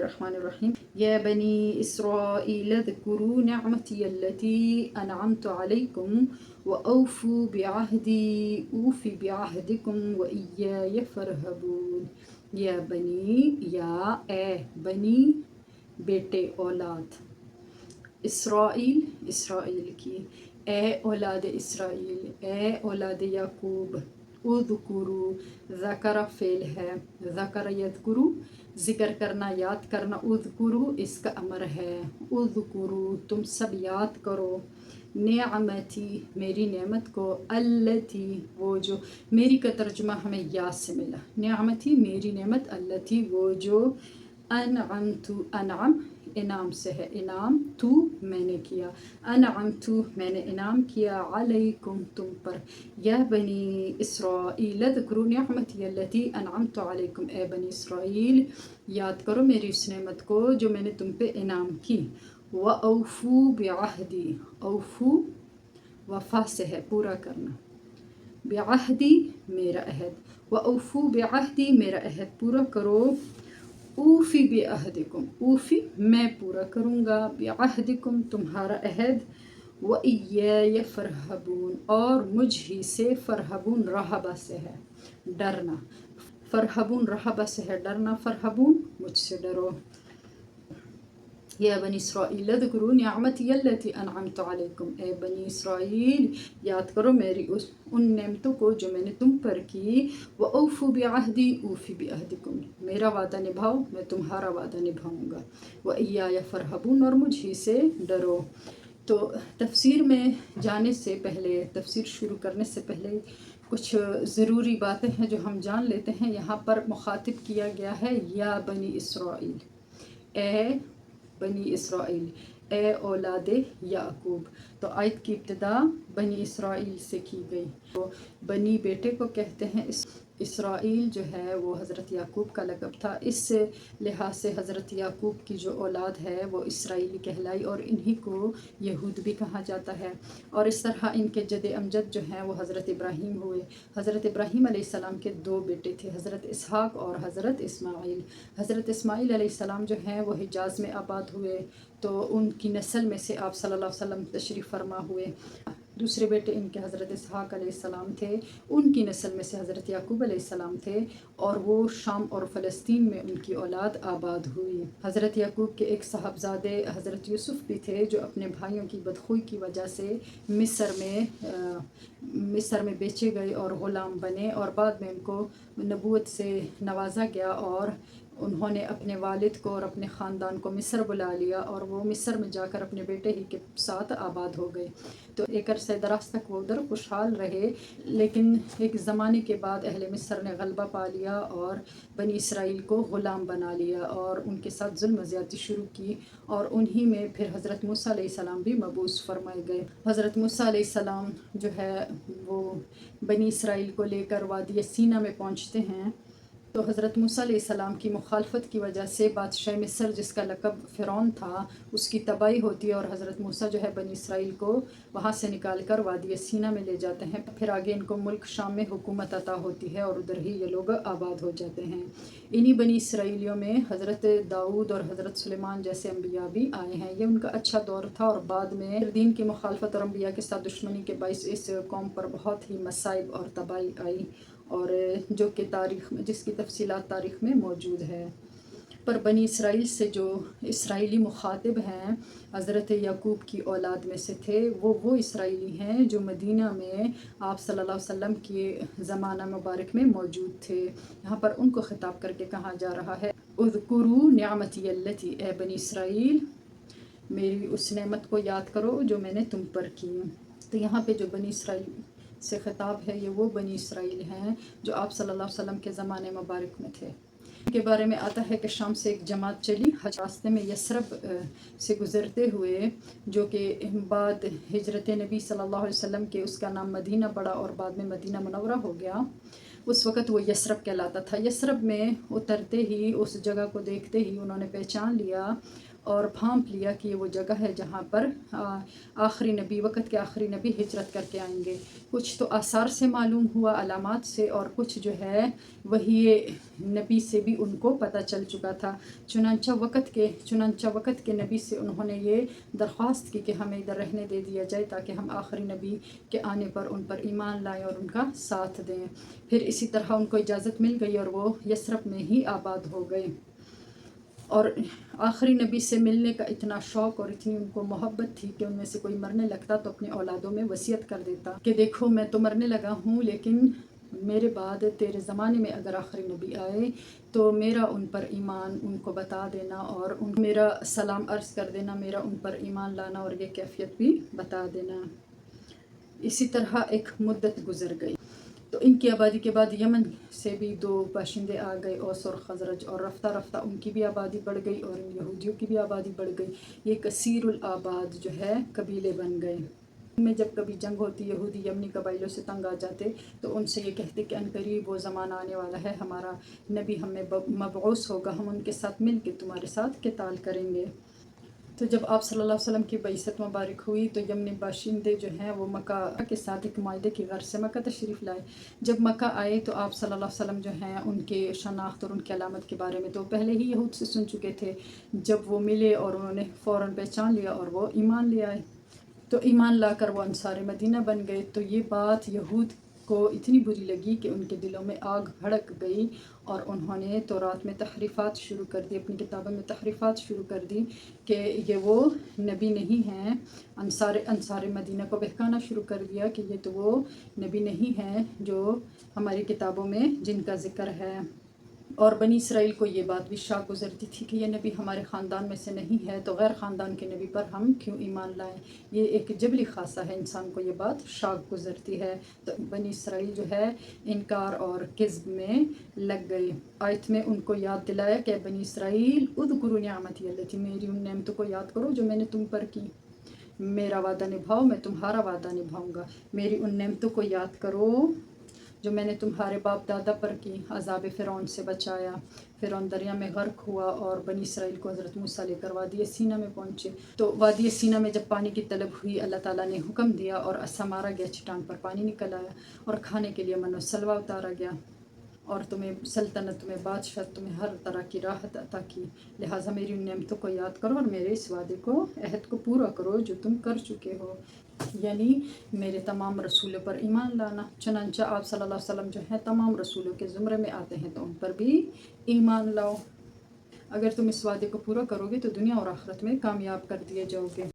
बिस्मिल्लाहिर्रहमानिर्रहीम। या बनी इस्राईल ज़कुरू निअमती अल्लती अनअमतु अलैकुम व औफू बिअहदी ऊफ़ी बिअहदिकुम व इय्याय फ़रहबून। या बनी, या ए बनी बेटे औलाद, इसराइल इसराइल की, ए औलाद इसराइल, ए औलाद याकूब, उज़कुरू ज़कर फ़ेल है, ज़कर यज़कुरू ज़िक्र करना याद करना, उज़कुरू इसका अमर है, उज़कुरू तुम सब याद करो, निअमती मेरी नेमत को, अल्लती वो जो, मेरी का तर्जुमा हमें याद से मिला, निअमती मेरी नेमत, अल्लती वो जो, अनअमतु अनअम इनाम से है, इनाम तू मैंने किया, अनअमतु मैंने इनाम किया, अलैकुम तुम पर, या बनी इसराईल ज़कुरू निअमती अल्लती अनअमतु अलैकुम, ए बनी इसराईल याद करो मेरी उस नेमत को जो मैंने तुम पे इनाम की, व औफू बिअहदी, औफू वफ़ा से है पूरा करना, बिअहदी मेरा अहद, व औफू बिअहदी मेरा अहद पूरा करो, ऊफ़ी बिअहदिकुम ऊफ़ी मैं पूरा करूँगा, बिअहदिकुम तुम्हारा अहद, व इय्याय फ़रहबून और मुझ ही से, फ़रहबून रहबा से है डरना, फ़रहबून रहबा से है डरना, फ़रहबून मुझसे डरो। या बनी इसराईल ज़कुरू निअमती अल्लती अनअमतु अलैकुम, ए बनी इसराईल याद करो मेरी उन नेमतों को जो मैंने तुम पर की, व औफू बिअहदी ऊफ़ी बिअहदिकुम मेरा वादा निभाओ मैं तुम्हारा वादा निभाऊँगा, व इय्याय फ़रहबून और मुझ ही से डरो। तो तफसीर में जाने से पहले, तफसीर शुरू करने से पहले कुछ ज़रूरी बातें हैं जो हम जान लेते हैं। यहाँ पर मुखातिब किया गया है या बनी इसराईल, ए बनी इसराईल, ए औलादे याकूब। तो आयत की इब्तिदा बनी इसराईल से की गई। तो बनी बेटे को कहते हैं। इसराईल जो है वो हज़रत याकूब का लक़ब था। इस लिहाज से हज़रत याकूब की जो औलाद है वो इसराइली कहलाई और इन्हीं को यहूद भी कहा जाता है। और इस तरह इनके जद अमजद जो हैं वो हज़रत इब्राहीम हुए। हज़रत इब्राहीम अलैहिस्सलाम के दो बेटे थे, हज़रत इसहाक़ और हज़रत इस्माईल। हज़रत इस्माईल अलैहिस्सलाम जो हैं वो हिजाज़ में आबाद हुए, तो उनकी नस्ल में से आप सल्लल्लाहु अलैहि वसल्लम तशरीफ़ फरमा हुए। दूसरे बेटे इनके हज़रत इसहाक़ अलैहिस्सलाम थे, उनकी नस्ल में से हज़रत याकूब अलैहिस्सलाम थे और वो शाम और फ़लस्तीन में उनकी औलाद आबाद हुई। हज़रत याकूब के एक साहबजादे हज़रत यूसुफ़ भी थे जो अपने भाइयों की बदख़ुई की वजह से मिस्र में बेचे गए और ग़ुलाम बने और बाद में उनको नबूवत से नवाजा गया और उन्होंने अपने वालिद को और अपने ख़ानदान को मिस्र बुला लिया और वो मिस्र में जाकर अपने बेटे ही के साथ आबाद हो गए। तो एक अरसे दराज तक वो उधर खुशहाल रहे, लेकिन एक ज़माने के बाद अहले मिस्र ने गलबा पा लिया और बनी इसराइल को ग़ुलाम बना लिया और उनके साथ जुल्म ज़्यादती शुरू की और उन्हीं में फिर हज़रत मूसा अलैहिस्सलाम भी मबूस फरमाए गए। हज़रत मूसा अलैहिस्सलाम जो है वो बनी इसराइल को लेकर वादी सीना में पहुँचते हैं। तो हज़रत मूसा अलैहिस्सलाम की मुखालफत की वजह से बादशाह मिस्र जिसका लक़ब फ़िरौन था उसकी तबाही होती है और हज़रत मूसा जो है बनी इसराइल को वहाँ से निकाल कर वादी सीना में ले जाते हैं। फिर आगे इनको मुल्क शाम में हुकूमत अता होती है और उधर ही ये लोग आबाद हो जाते हैं। इन्हीं बनी इसराइलियों में हज़रत दाऊद और हज़रत सुलेमान जैसे अम्बिया भी आए हैं। ये उनका अच्छा दौर था और बाद में दीन की मुखालफत और अम्बिया के साथ दुश्मनी के बाइस इस कौम पर बहुत ही मसाइब और तबाही आई और जो कि तारीख़ में जिसकी तफसीलात तारीख़ में मौजूद है। पर बनी इसराइल से जो इसराइली मुखातिब हैं हज़रत याकूब की औलाद में से थे, वो इसराइली हैं जो मदीना में आप सल्लल्लाहु अलैहि वसल्लम के ज़माना मुबारक में मौजूद थे। यहाँ पर उनको ख़िताब करके कहा जा रहा है, उज़कुरू निअमती अल्लती, ए बनी इसराइल मेरी उस नेमत को याद करो जो मैंने तुम पर की। तो यहाँ पे जो बनी इसराइल से ख़िताब है ये वो बनी इसराइल हैं जो आप सल्लल्लाहु अलैहि वसल्लम के ज़माने मुबारक में थे। के बारे में आता है कि शाम से एक जमात चली हज रास्ते में यसरब से गुज़रते हुए, जो कि बाद हिजरत नबी सल्लल्लाहु अलैहि वसल्लम के उसका नाम मदीना पड़ा और बाद में मदीना मुनव्वरा हो गया। उस वक़्त वो यसरब कहलाता था। यसरब में उतरते ही, उस जगह को देखते ही उन्होंने पहचान लिया اور بھانپ لیا کہ یہ وہ جگہ ہے جہاں پر آخری نبی، وقت کے آخری نبی ہجرت کر کے آئیں گے۔ کچھ تو آثار سے معلوم ہوا، علامات سے، اور کچھ جو ہے وہی نبی سے بھی ان کو پتہ چل چکا تھا۔ چنانچہ وقت کے نبی سے انہوں نے یہ درخواست کی کہ ہمیں ادھر رہنے دے دیا جائے تاکہ ہم آخری نبی کے آنے پر ان پر ایمان لائیں اور ان کا ساتھ دیں۔ پھر اسی طرح ان کو اجازت مل گئی اور وہ یثرب میں ہی آباد ہو گئے۔ اور آخری نبی سے ملنے کا اتنا شوق اور اتنی ان کو محبت تھی کہ ان میں سے کوئی مرنے لگتا تو اپنے اولادوں میں وصیت کر دیتا کہ دیکھو میں تو مرنے لگا ہوں، لیکن میرے بعد تیرے زمانے میں اگر آخری نبی آئے تو میرا ان پر ایمان ان کو بتا دینا اور ان میرا سلام عرض کر دینا، میرا ان پر ایمان لانا اور یہ کیفیت بھی بتا دینا۔ اسی طرح ایک مدت گزر گئی تو ان کی آبادی کے بعد یمن سے بھی 2 باشندے آ گئے، اوس اور خزرج، اور رفتہ رفتہ ان کی بھی آبادی بڑھ گئی اور ان یہودیوں کی بھی آبادی بڑھ گئی۔ یہ کثیر الآباد جو ہے قبیلے بن گئے۔ ان میں جب کبھی جنگ ہوتی، یہودی یمنی قبائلوں سے تنگ آ جاتے تو ان سے یہ کہتے کہ عنقریب وہ زمانہ آنے والا ہے، ہمارا نبی ہم میں مبعوث ہوگا، ہم ان کے ساتھ مل کے تمہارے ساتھ قتال کریں گے۔ تو جب آپ صلی اللہ علیہ وسلم کی بعثت مبارک ہوئی تو یمنی باشندے جو ہیں وہ مکہ کے ساتھ ایک معاہدے کی غرض سے مکہ تشریف لائے۔ جب مکہ آئے تو آپ صلی اللہ علیہ وسلم جو ہیں ان کے شناخت اور ان کی علامت کے بارے میں تو پہلے ہی یہود سے سن چکے تھے۔ جب وہ ملے اور انہوں نے فوراً پہچان لیا اور وہ ایمان لے آئے، تو ایمان لا کر وہ انصار مدینہ بن گئے۔ تو یہ بات یہود کو اتنی بری لگی کہ ان کے دلوں میں آگ بھڑک گئی اور انہوں نے تورات میں تحریفات شروع کر دی، اپنی کتابوں میں تحریفات شروع کر دی کہ یہ وہ نبی نہیں ہیں۔ انصار مدینہ کو بہکانا شروع کر دیا کہ یہ تو وہ نبی نہیں ہیں جو ہماری کتابوں میں جن کا ذکر ہے۔ اور بنی اسرائیل کو یہ بات بھی شاک گزرتی تھی کہ یہ نبی ہمارے خاندان میں سے نہیں ہے، تو غیر خاندان کے نبی پر ہم کیوں ایمان لائیں؟ یہ ایک جبلی خاصہ ہے، انسان کو یہ بات شاک گزرتی ہے۔ تو بنی اسرائیل جو ہے انکار اور کذب میں لگ گئی۔ آیت میں ان کو یاد دلایا کہ بنی اسرائیل اذکروا نعمتی التی، میری ان نعمتوں کو یاد کرو جو میں نے تم پر کی، میرا وعدہ نبھاؤ میں تمہارا وعدہ نبھاؤں گا۔ میری ان نعمتوں کو یاد کرو جو میں نے تمہارے باپ دادا پر کی، عذاب فرعون سے بچایا، فرعون دریا میں غرق ہوا اور بنی اسرائیل کو حضرت موسیٰ لے کر وادی سینا میں پہنچے۔ تو وادی سینا میں جب پانی کی طلب ہوئی، اللہ تعالیٰ نے حکم دیا اور عصا مارا گیا، چٹان پر پانی نکل آیا اور کھانے کے لیے من و سلویٰ اتارا گیا، اور تمہیں سلطنت، تمہیں بادشاہ، تمہیں ہر طرح کی راحت عطا کی۔ لہٰذا میری ان نعمتوں کو یاد کرو اور میرے اس وعدے کو، عہد کو پورا کرو جو تم کر چکے ہو، یعنی میرے تمام رسولوں پر ایمان لانا۔ چنانچہ آپ صلی اللہ علیہ وسلم جو ہیں تمام رسولوں کے زمرے میں آتے ہیں تو ان پر بھی ایمان لاؤ۔ اگر تم اس وعدے کو پورا کرو گے تو دنیا اور آخرت میں کامیاب کر دیے جاؤ گے۔